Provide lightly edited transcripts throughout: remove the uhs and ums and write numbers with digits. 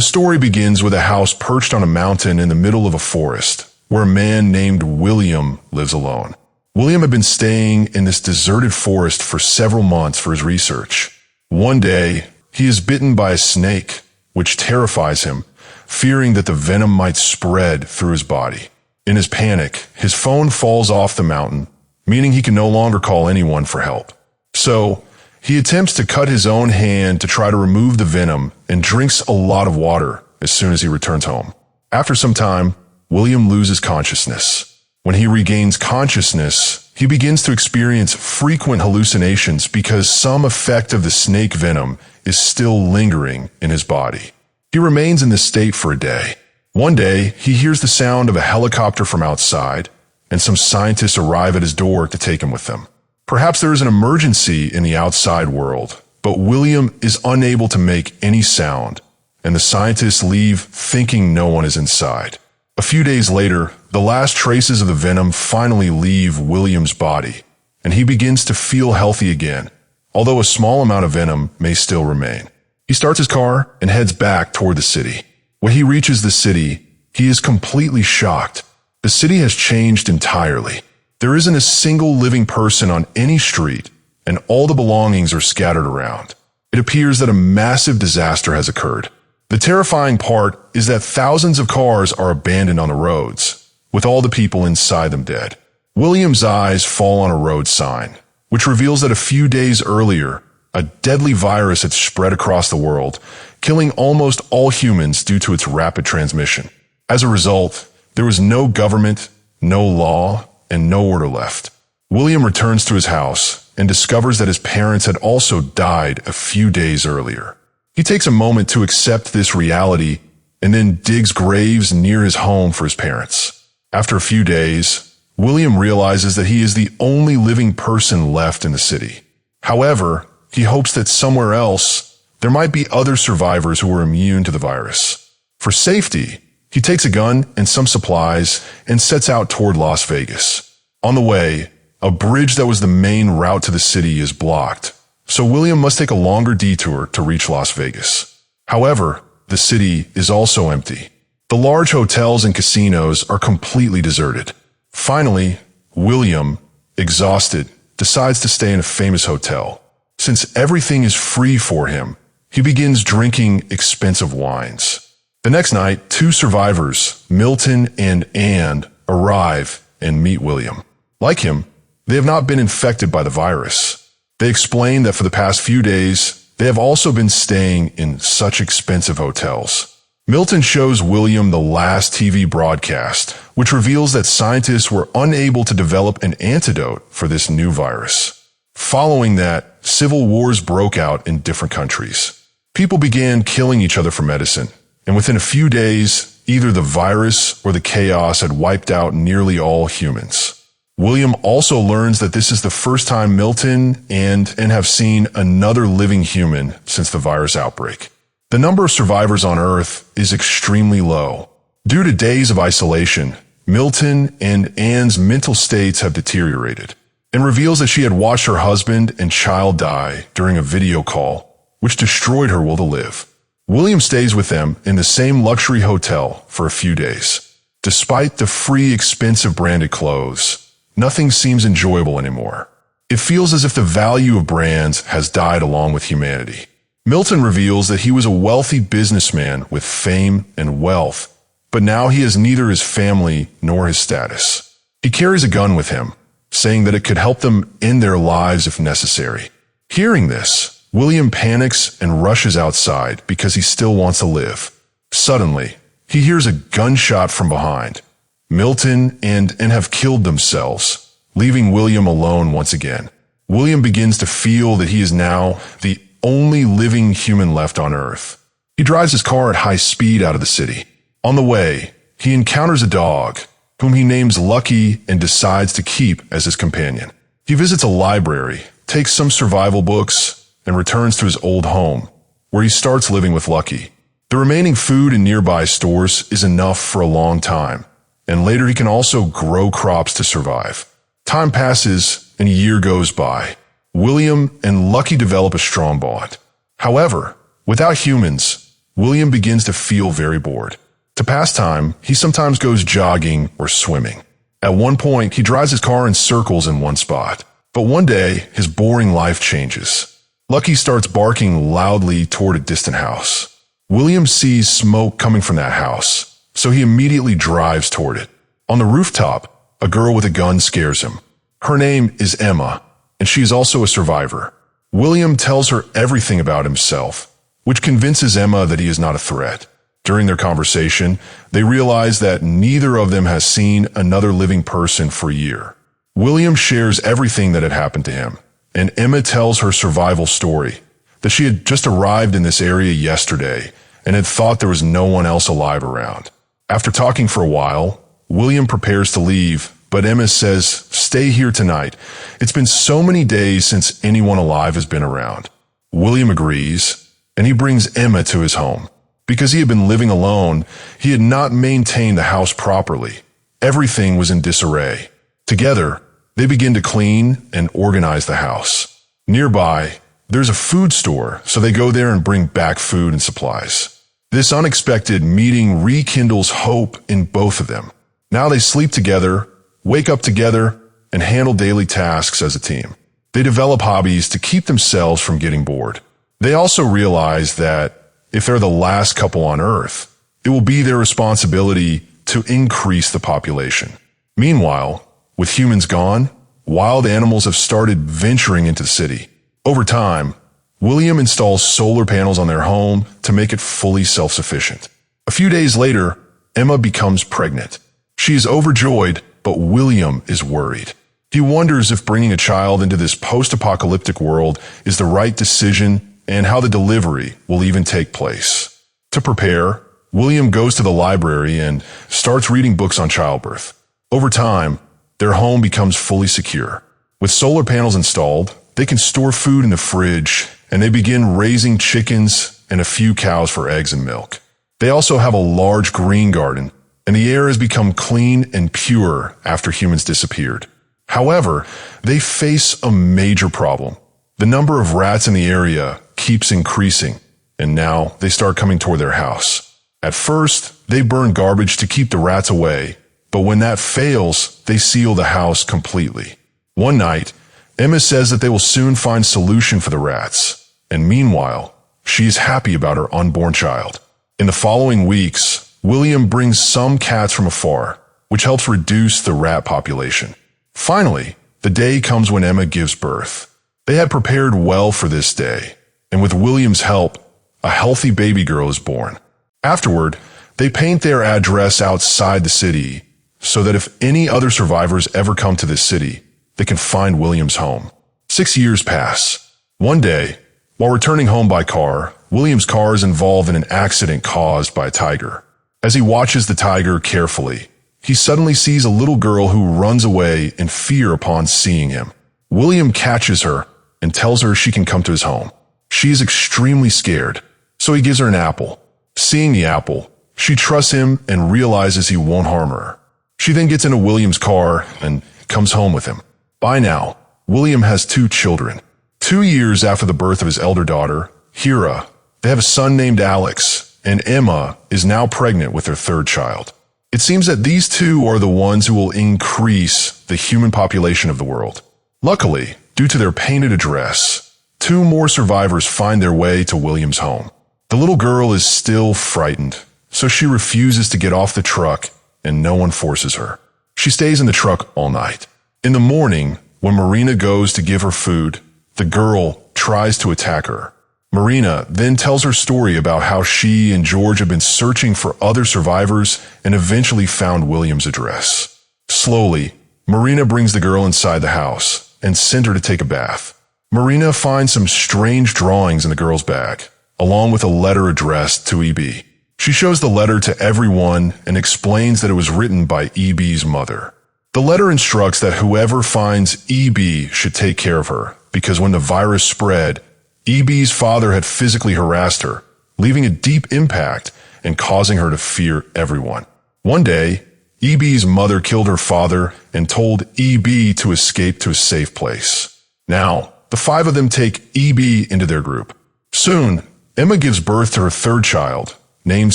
The story begins with a house perched on a mountain in the middle of a forest, where a man named William lives alone. William had been staying in this deserted forest for several months for his research. One day, he is bitten by a snake, which terrifies him, fearing that the venom might spread through his body. In his panic, his phone falls off the mountain, meaning he can no longer call anyone for help. So, he attempts to cut his own hand to try to remove the venom and drinks a lot of water as soon as he returns home. After some time, William loses consciousness. When he regains consciousness, he begins to experience frequent hallucinations because some effect of the snake venom is still lingering in his body. He remains in this state for a day. One day, he hears the sound of a helicopter from outside, and some scientists arrive at his door to take him with them. Perhaps there is an emergency in the outside world, but William is unable to make any sound, and the scientists leave thinking no one is inside. A few days later, the last traces of the venom finally leave William's body, and he begins to feel healthy again, although a small amount of venom may still remain. He starts his car and heads back toward the city. When he reaches the city, he is completely shocked. The city has changed entirely. There isn't a single living person on any street, and all the belongings are scattered around. It appears that a massive disaster has occurred. The terrifying part is that thousands of cars are abandoned on the roads, with all the people inside them dead. William's eyes fall on a road sign, which reveals that a few days earlier, a deadly virus had spread across the world, killing almost all humans due to its rapid transmission. As a result, there was no government, no law, and no order left. William returns to his house and discovers that his parents had also died a few days earlier. He takes a moment to accept this reality and then digs graves near his home for his parents. After a few days, William realizes that he is the only living person left in the city. However, he hopes that somewhere else, there might be other survivors who are immune to the virus. For safety, he takes a gun and some supplies and sets out toward Las Vegas. On the way, a bridge that was the main route to the city is blocked, so William must take a longer detour to reach Las Vegas. However, the city is also empty. The large hotels and casinos are completely deserted. Finally, William, exhausted, decides to stay in a famous hotel. Since everything is free for him, he begins drinking expensive wines. The next night, two survivors, Milton and Anne, arrive and meet William. Like him, they have not been infected by the virus. They explain that for the past few days, they have also been staying in such expensive hotels. Milton shows William the last TV broadcast, which reveals that scientists were unable to develop an antidote for this new virus. Following that, civil wars broke out in different countries. People began killing each other for medicine, and within a few days, either the virus or the chaos had wiped out nearly all humans. William also learns that this is the first time Milton and have seen another living human since the virus outbreak. The number of survivors on Earth is extremely low. Due to days of isolation, Milton and Anne's mental states have deteriorated, and reveals that she had watched her husband and child die during a video call, which destroyed her will to live. William stays with them in the same luxury hotel for a few days. Despite the free, expensive branded clothes, nothing seems enjoyable anymore. It feels as if the value of brands has died along with humanity. Milton reveals that he was a wealthy businessman with fame and wealth, but now he has neither his family nor his status. He carries a gun with him, saying that it could help them end their lives if necessary. Hearing this, William panics and rushes outside because he still wants to live. Suddenly, he hears a gunshot from behind. Milton and have killed themselves, leaving William alone once again. William begins to feel that he is now the only living human left on Earth. He drives his car at high speed out of the city. On the way, he encounters a dog, whom he names Lucky and decides to keep as his companion. He visits a library, takes some survival books, and returns to his old home, where he starts living with Lucky. The remaining food in nearby stores is enough for a long time, and later he can also grow crops to survive. Time passes, and a year goes by. William and Lucky develop a strong bond. However, without humans, William begins to feel very bored. To pass time, he sometimes goes jogging or swimming. At one point, he drives his car in circles in one spot. But one day, his boring life changes. Lucky starts barking loudly toward a distant house. William sees smoke coming from that house, so he immediately drives toward it. On the rooftop, a girl with a gun scares him. Her name is Emma, and she is also a survivor. William tells her everything about himself, which convinces Emma that he is not a threat. During their conversation, they realize that neither of them has seen another living person for a year. William shares everything that had happened to him, and Emma tells her survival story, that she had just arrived in this area yesterday and had thought there was no one else alive around. After talking for a while, William prepares to leave, but Emma says, "Stay here tonight. It's been so many days since anyone alive has been around." William agrees, and he brings Emma to his home. Because he had been living alone, he had not maintained the house properly. Everything was in disarray. Together, they begin to clean and organize the house. Nearby, there's a food store, so they go there and bring back food and supplies. This unexpected meeting rekindles hope in both of them. Now they sleep together, wake up together, and handle daily tasks as a team. They develop hobbies to keep themselves from getting bored. They also realize that if they're the last couple on Earth, it will be their responsibility to increase the population. Meanwhile, with humans gone, wild animals have started venturing into the city. Over time, William installs solar panels on their home to make it fully self-sufficient. A few days later, Emma becomes pregnant. She is overjoyed, but William is worried. He wonders if bringing a child into this post-apocalyptic world is the right decision and how the delivery will even take place. To prepare, William goes to the library and starts reading books on childbirth. Over time, their home becomes fully secure. With solar panels installed, they can store food in the fridge, and they begin raising chickens and a few cows for eggs and milk. They also have a large green garden, and the air has become clean and pure after humans disappeared. However, they face a major problem. The number of rats in the area keeps increasing, and now they start coming toward their house. At first, they burn garbage to keep the rats away, but when that fails, they seal the house completely. One night, Emma says that they will soon find solution for the rats, and meanwhile, she is happy about her unborn child. In the following weeks, William brings some cats from afar, which helps reduce the rat population. Finally, the day comes when Emma gives birth. They had prepared well for this day, and with William's help, a healthy baby girl is born. Afterward, they paint their address outside the city so that if any other survivors ever come to this city, they can find William's home. 6 years pass. One day, while returning home by car, William's car is involved in an accident caused by a tiger. As he watches the tiger carefully, he suddenly sees a little girl who runs away in fear upon seeing him. William catches her and tells her she can come to his home. She is extremely scared, so he gives her an apple. Seeing the apple, she trusts him and realizes he won't harm her. She then gets into William's car and comes home with him. By now, William has 2 children. 2 years after the birth of his elder daughter, Hira, they have a son named Alex, and Emma is now pregnant with their 3rd child. It seems that these 2 are the ones who will increase the human population of the world. Luckily, due to their painted address, 2 more survivors find their way to William's home. The little girl is still frightened, so she refuses to get off the truck, and no one forces her. She stays in the truck all night. In the morning, when Marina goes to give her food, the girl tries to attack her. Marina then tells her story about how she and George have been searching for other survivors and eventually found William's address. Slowly, Marina brings the girl inside the house and sends her to take a bath. Marina finds some strange drawings in the girl's bag, along with a letter addressed to EB. She shows the letter to everyone and explains that it was written by EB's mother. The letter instructs that whoever finds EB should take care of her, because when the virus spread, EB's father had physically harassed her, leaving a deep impact and causing her to fear everyone. One day, EB's mother killed her father and told EB to escape to a safe place. Now, the 5 of them take EB into their group. Soon, Emma gives birth to her third child, named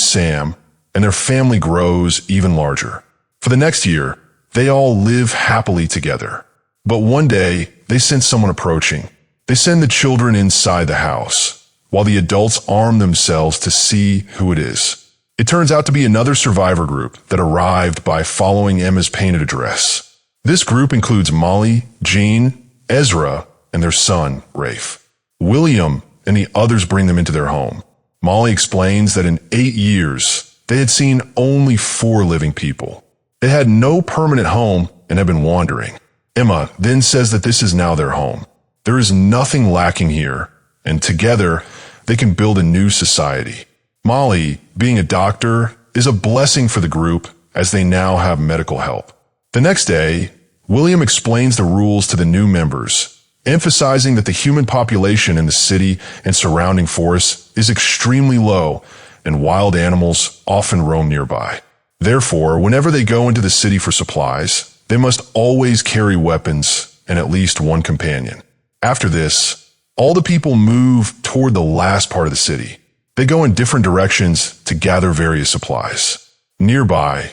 Sam, and their family grows even larger. For the next year, they all live happily together. But one day, they sense someone approaching. They send the children inside the house, while the adults arm themselves to see who it is. It turns out to be another survivor group that arrived by following Emma's painted address. This group includes Molly, Jean, Ezra, and their son, Rafe. William and the others bring them into their home. Molly explains that in 8 years, they had seen only 4 living people. They had no permanent home and had been wandering. Emma then says that this is now their home. There is nothing lacking here, and together, they can build a new society. Molly, being a doctor, is a blessing for the group as they now have medical help. The next day, William explains the rules to the new members, emphasizing that the human population in the city and surrounding forests is extremely low and wild animals often roam nearby. Therefore, whenever they go into the city for supplies, they must always carry weapons and at least one companion. After this, all the people move toward the last part of the city. They go in different directions to gather various supplies. Nearby,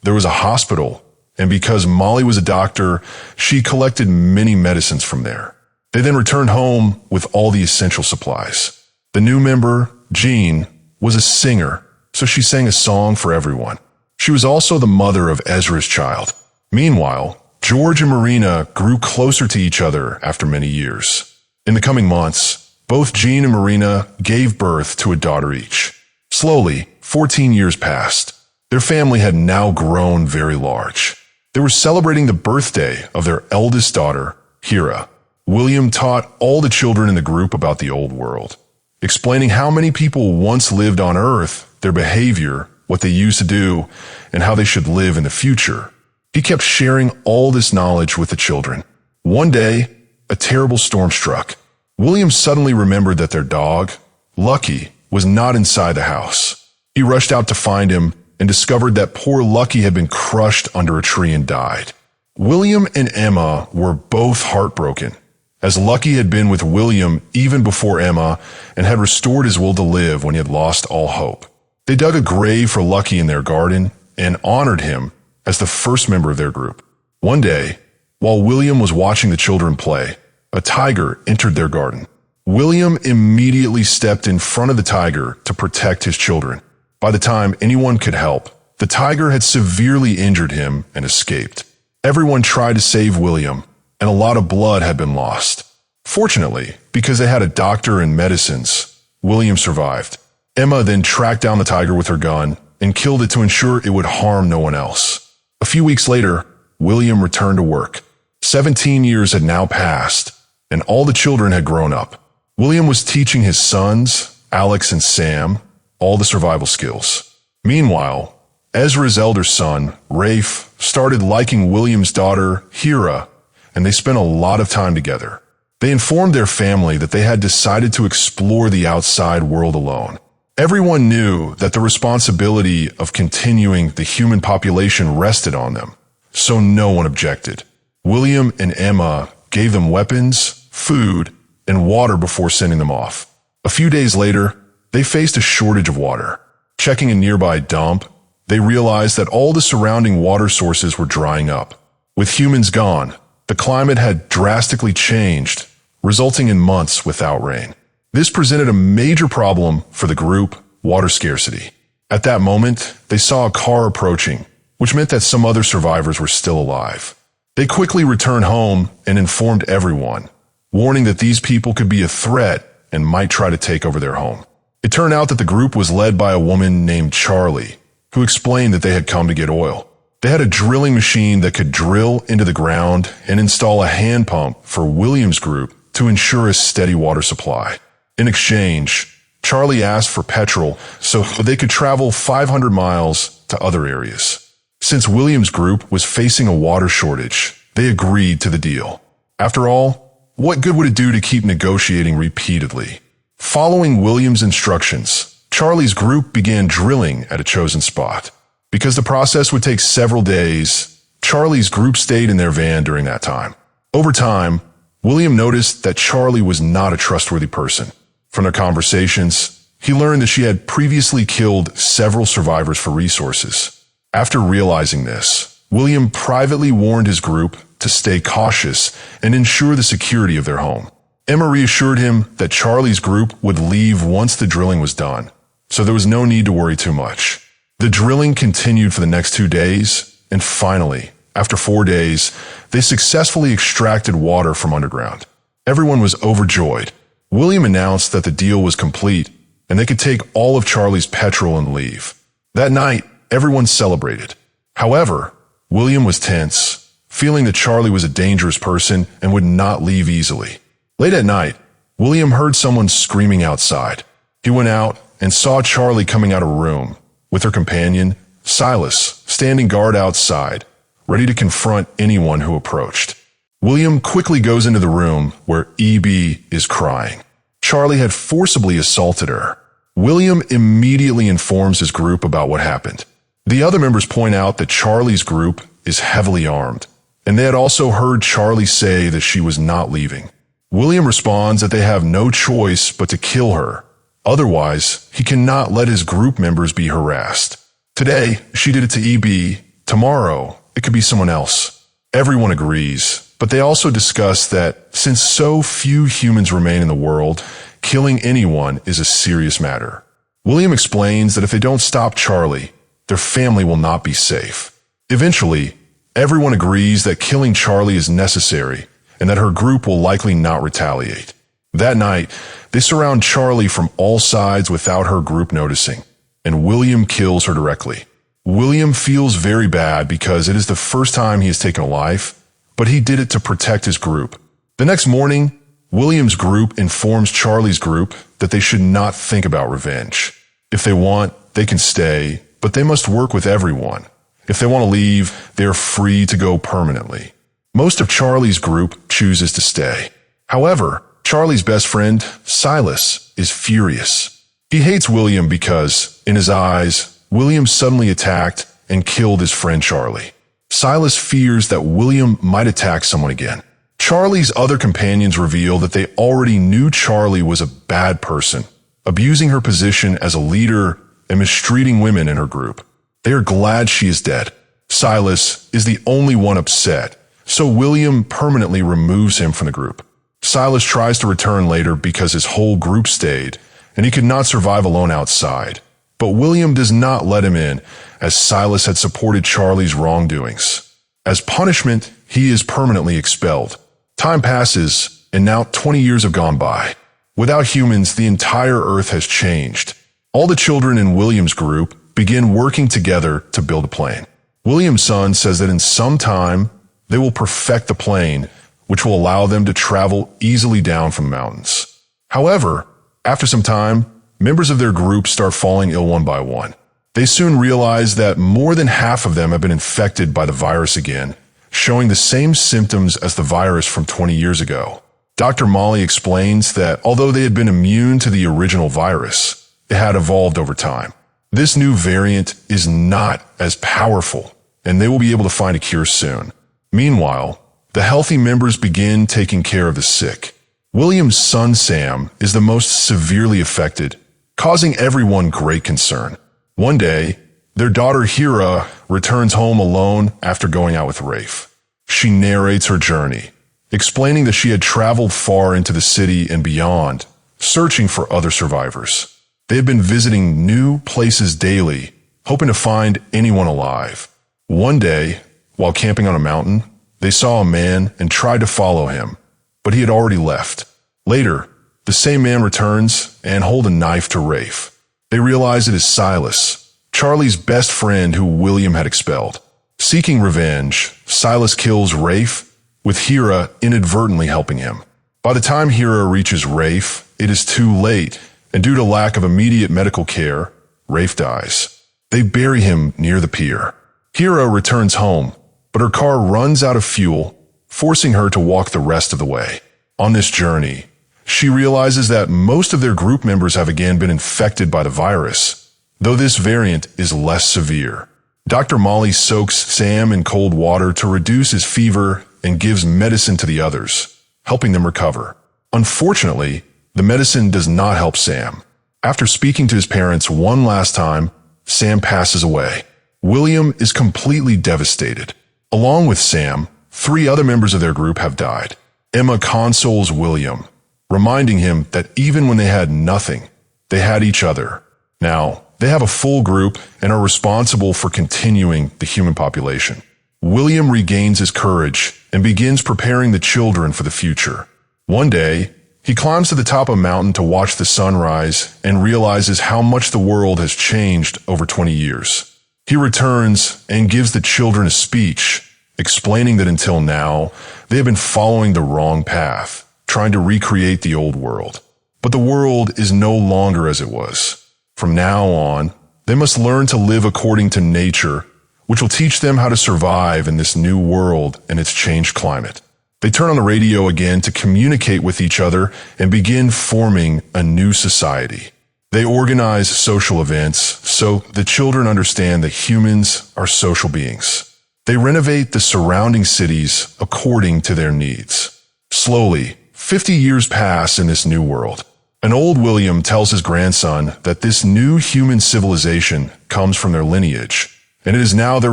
there was a hospital, and because Molly was a doctor, she collected many medicines from there. They then returned home with all the essential supplies. The new member, Jean, was a singer, so she sang a song for everyone. She was also the mother of Ezra's child. Meanwhile, George and Marina grew closer to each other after many years. In the coming months, both Jean and Marina gave birth to a daughter each. Slowly, 14 years passed. Their family had now grown very large. They were celebrating the birthday of their eldest daughter, Hira. William taught all the children in the group about the old world, explaining how many people once lived on Earth, their behavior, what they used to do, and how they should live in the future. He kept sharing all this knowledge with the children. One day, a terrible storm struck. William suddenly remembered that their dog, Lucky, was not inside the house. He rushed out to find him and discovered that poor Lucky had been crushed under a tree and died. William and Emma were both heartbroken, as Lucky had been with William even before Emma and had restored his will to live when he had lost all hope. They dug a grave for Lucky in their garden and honored him as the first member of their group. One day, while William was watching the children play, a tiger entered their garden. William immediately stepped in front of the tiger to protect his children. By the time anyone could help, the tiger had severely injured him and escaped. Everyone tried to save William, and a lot of blood had been lost. Fortunately, because they had a doctor and medicines, William survived. Emma then tracked down the tiger with her gun and killed it to ensure it would harm no one else. A few weeks later, William returned to work. 17 years had now passed, and all the children had grown up. William was teaching his sons, Alex and Sam, all the survival skills. Meanwhile, Ezra's elder son, Rafe, started liking William's daughter, Hira, and they spent a lot of time together. They informed their family that they had decided to explore the outside world alone. Everyone knew that the responsibility of continuing the human population rested on them, so no one objected. William and Emma gave them weapons, food, and water before sending them off. A few days later, they faced a shortage of water. Checking a nearby dump, they realized that all the surrounding water sources were drying up. With humans gone, the climate had drastically changed, resulting in months without rain. This presented a major problem for the group, water scarcity. At that moment, they saw a car approaching, which meant that some other survivors were still alive. They quickly returned home and informed everyone, warning that these people could be a threat and might try to take over their home. It turned out that the group was led by a woman named Charlie, who explained that they had come to get oil. They had a drilling machine that could drill into the ground and install a hand pump for William's group to ensure a steady water supply. In exchange, Charlie asked for petrol so they could travel 500 miles to other areas. Since William's group was facing a water shortage, they agreed to the deal. After all, what good would it do to keep negotiating repeatedly? Following William's instructions, Charlie's group began drilling at a chosen spot. Because the process would take several days, Charlie's group stayed in their van during that time. Over time, William noticed that Charlie was not a trustworthy person. From their conversations, He learned that she had previously killed several survivors for resources. After realizing this, William privately warned his group to stay cautious and ensure the security of their home. Emma reassured him that Charlie's group would leave once the drilling was done, so there was no need to worry too much. The drilling continued for the next 2 days, and finally, after 4 days, they successfully extracted water from underground. Everyone was overjoyed. William announced that the deal was complete, and they could take all of Charlie's petrol and leave. That night, everyone celebrated. However, William was tense, feeling that Charlie was a dangerous person and would not leave easily. Late at night, William heard someone screaming outside. He went out and saw Charlie coming out of a room, with her companion, Silas, standing guard outside, ready to confront anyone who approached. William quickly goes into the room where E.B. is crying. Charlie had forcibly assaulted her. William immediately informs his group about what happened. The other members point out that Charlie's group is heavily armed, and they had also heard Charlie say that she was not leaving. William responds that they have no choice but to kill her. Otherwise, he cannot let his group members be harassed. Today, she did it to E.B. Tomorrow, it could be someone else. Everyone agrees, but they also discuss that since so few humans remain in the world, killing anyone is a serious matter. William explains that if they don't stop Charlie, their family will not be safe. Eventually, everyone agrees that killing Charlie is necessary and that her group will likely not retaliate. That night, they surround Charlie from all sides without her group noticing, and William kills her directly. William feels very bad because it is the first time he has taken a life, but he did it to protect his group. The next morning, William's group informs Charlie's group that they should not think about revenge. If they want, they can stay, but they must work with everyone. If they want to leave, they are free to go permanently. Most of Charlie's group chooses to stay. However, Charlie's best friend, Silas, is furious. He hates William because, in his eyes, William suddenly attacked and killed his friend Charlie. Silas fears that William might attack someone again. Charlie's other companions reveal that they already knew Charlie was a bad person, abusing her position as a leader and mistreating women in her group. They are glad she is dead. Silas is the only one upset, so William permanently removes him from the group. Silas tries to return later because his whole group stayed, and he could not survive alone outside. But William does not let him in, as Silas had supported Charlie's wrongdoings. As punishment, he is permanently expelled. Time passes, and now 20 years have gone by. Without humans, the entire Earth has changed. All the children in William's group begin working together to build a plane. William's son says that in some time, they will perfect the plane, which will allow them to travel easily down from mountains. However, after some time, members of their group start falling ill one by one. They soon realize that more than half of them have been infected by the virus again, showing the same symptoms as the virus from 20 years ago. Dr. Molly explains that although they had been immune to the original virus, it had evolved over time. This new variant is not as powerful, and they will be able to find a cure soon. Meanwhile, the healthy members begin taking care of the sick. William's son Sam is the most severely affected, causing everyone great concern. One day, their daughter Hira returns home alone after going out with Rafe. She narrates her journey, explaining that she had traveled far into the city and beyond, searching for other survivors. They had been visiting new places daily, hoping to find anyone alive. One day, while camping on a mountain, they saw a man and tried to follow him, but he had already left. Later, the same man returns and holds a knife to Rafe. They realize it is Silas, Charlie's best friend who William had expelled. Seeking revenge, Silas kills Rafe, with Hira inadvertently helping him. By the time Hira reaches Rafe, it is too late, and due to lack of immediate medical care, Rafe dies. They bury him near the pier. Hira returns home, but her car runs out of fuel, forcing her to walk the rest of the way. On this journey, she realizes that most of their group members have again been infected by the virus, though this variant is less severe. Dr. Molly soaks Sam in cold water to reduce his fever and gives medicine to the others, helping them recover. Unfortunately, the medicine does not help Sam. After speaking to his parents one last time, Sam passes away. William is completely devastated. Along with Sam, 3 other members of their group have died. Emma consoles William, reminding him that even when they had nothing, they had each other. Now, they have a full group and are responsible for continuing the human population. William regains his courage and begins preparing the children for the future. One day, he climbs to the top of a mountain to watch the sunrise and realizes how much the world has changed over 20 years. He returns and gives the children a speech, explaining that until now, they have been following the wrong path, trying to recreate the old world. But the world is no longer as it was. From now on, they must learn to live according to nature, which will teach them how to survive in this new world and its changed climate. They turn on the radio again to communicate with each other and begin forming a new society. They organize social events so the children understand that humans are social beings. They renovate the surrounding cities according to their needs. Slowly, 50 years pass in this new world. An old William tells his grandson that this new human civilization comes from their lineage, and it is now their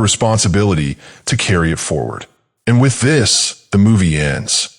responsibility to carry it forward. And with this, the movie ends.